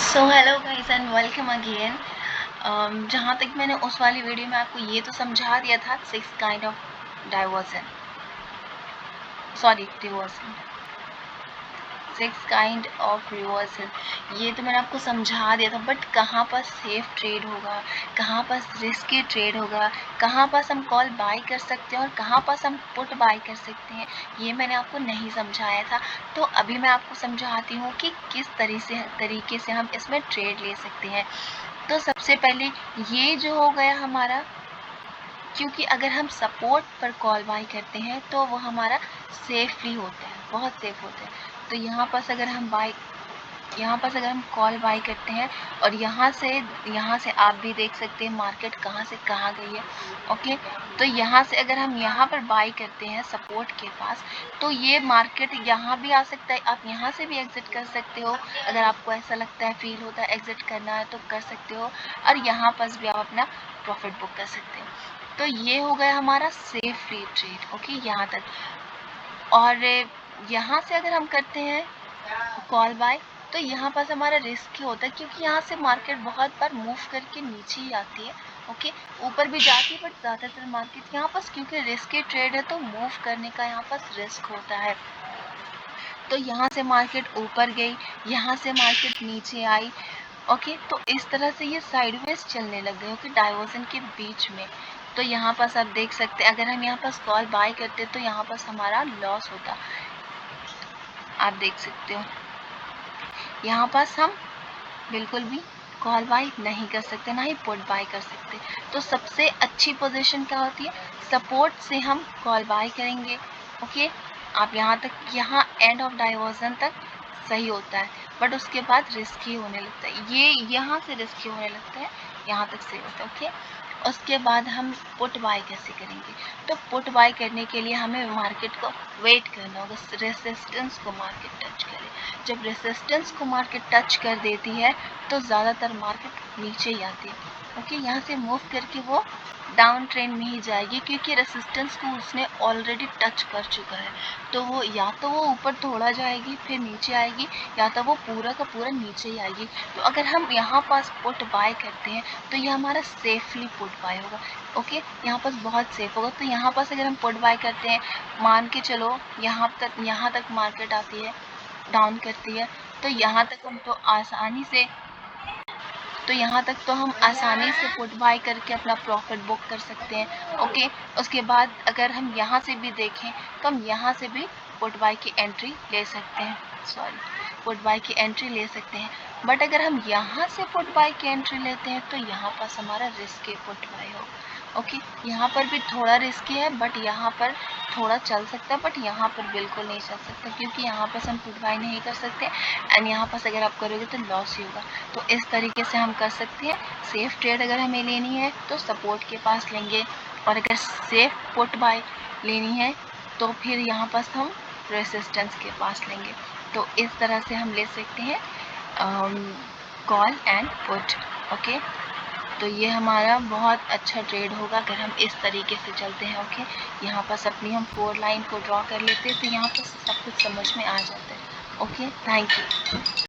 So hello guys and welcome again. जहाँ तक मैंने उस वाली वीडियो में आपको ये तो समझा दिया था 6 kind of diversion, sorry reversal, 6 kind of reversal, ये तो मैंने आपको समझा दिया था। बट कहाँ पर सेफ ट्रेड होगा, कहाँ पर रिस्की ट्रेड होगा, कहाँ पर हम कॉल बाय कर सकते हैं और कहाँ पर हम पुट बाय कर सकते हैं, ये मैंने आपको नहीं समझाया था। तो अभी मैं आपको समझाती हूँ कि किस तरीके से हम इसमें ट्रेड ले सकते हैं। तो सबसे पहले ये जो हो गया हमारा, क्योंकि अगर हम सपोर्ट पर कॉल बाय करते हैं तो वो हमारा सेफली होता है, बहुत सेफ होता है। तो यहाँ पर अगर हम कॉल बाय करते हैं और यहाँ से आप भी देख सकते हैं मार्केट कहाँ से कहाँ गई है। ओके, तो यहाँ से अगर हम यहाँ पर बाय करते हैं सपोर्ट के पास, तो ये मार्केट यहाँ भी आ सकता है, आप यहाँ से भी एग्जिट कर सकते हो। अगर आपको ऐसा लगता है, फील होता है एग्जिट करना है तो कर सकते हो, और यहाँ पर भी आप अपना प्रॉफिट बुक कर सकते हो। तो ये हो गया हमारा सेफ फ्री ट्रेड। ओके, यहाँ तक। और यहाँ से अगर हम करते हैं कॉल बाय, तो यहाँ पास हमारा रिस्क होता है, क्योंकि यहाँ से मार्केट बहुत बार मूव करके नीचे ही आती है। ओके, ऊपर भी जाती है बट ज़्यादातर मार्केट यहाँ पास, क्योंकि रिस्की ट्रेड है तो मूव करने का यहाँ पास रिस्क होता है। तो यहाँ से मार्केट ऊपर गई, यहाँ से मार्केट नीचे आई। ओके, तो इस तरह से ये साइडवेज चलने लग गए। ओके, डाइवर्जन के बीच में। तो यहाँ पास आप देख सकते हैं, अगर हम यहाँ पास कॉल बाय करते तो यहाँ पास हमारा लॉस होता, आप देख सकते हो। यहाँ पास हम बिल्कुल भी कॉल बाय नहीं कर सकते, ना ही पुट बाय कर सकते। तो सबसे अच्छी पोजीशन क्या होती है, सपोर्ट से हम कॉल बाय करेंगे। ओके, आप यहाँ एंड ऑफ डाइवर्जन तक सही होता है, बट उसके बाद रिस्की होने लगता है, ये यहाँ से रिस्की होने लगता है, यहाँ तक सही होता है। ओके, उसके बाद हम पुट बाय कैसे करेंगे, तो पुट बाय करने के लिए हमें मार्केट को वेट करना होगा, रेसिस्टेंस को मार्केट टच करे। जब रेसिस्टेंस को मार्केट टच कर देती है तो ज़्यादातर मार्केट नीचे ही आती है। ओके, यहाँ से मूव करके वो डाउन ट्रेंड में ही जाएगी, क्योंकि रेसिस्टेंस को उसने ऑलरेडी टच कर चुका है। तो वो या तो वो ऊपर थोड़ा जाएगी फिर नीचे आएगी, या तो वो पूरा का पूरा नीचे ही आएगी। तो अगर हम यहाँ पास पुट बाय करते हैं तो ये हमारा सेफली पुट बाय होगा। ओके, यहाँ पास बहुत सेफ होगा। तो यहाँ पास अगर हम पुट बाय करते हैं, मान के चलो यहाँ तक मार्केट आती है, डाउन करती है, तो यहाँ तक हम आसानी से पुट बाय करके अपना प्रॉफिट बुक कर सकते हैं। ओके, उसके बाद अगर हम यहाँ से भी देखें तो हम यहाँ से भी पुट बाय की एंट्री ले सकते हैं, बट अगर हम यहाँ से पुट बाय की एंट्री लेते हैं तो यहाँ पर हमारा रिस्क पुट बाय हो। ओके, यहाँ पर भी थोड़ा रिस्की है, बट यहाँ पर थोड़ा चल सकता है, बट यहाँ पर बिल्कुल नहीं चल सकता, क्योंकि यहाँ पर हम पुट बाय नहीं कर सकते, एंड यहाँ पर अगर आप करोगे तो लॉस ही होगा। तो इस तरीके से हम कर सकते हैं। सेफ ट्रेड अगर हमें लेनी है तो सपोर्ट के पास लेंगे, और अगर सेफ पुट बाय लेनी है तो फिर यहाँ पर हम रेसिस्टेंस के पास लेंगे। तो इस तरह से हम ले सकते हैं कॉल एंड पुट। ओके, तो ये हमारा बहुत अच्छा ट्रेड होगा अगर हम इस तरीके से चलते हैं। ओके, यहाँ पर अपनी हम 4 लाइन को ड्रॉ कर लेते हैं, तो यहाँ पर सब कुछ समझ में आ जाता है। Okay, thank you.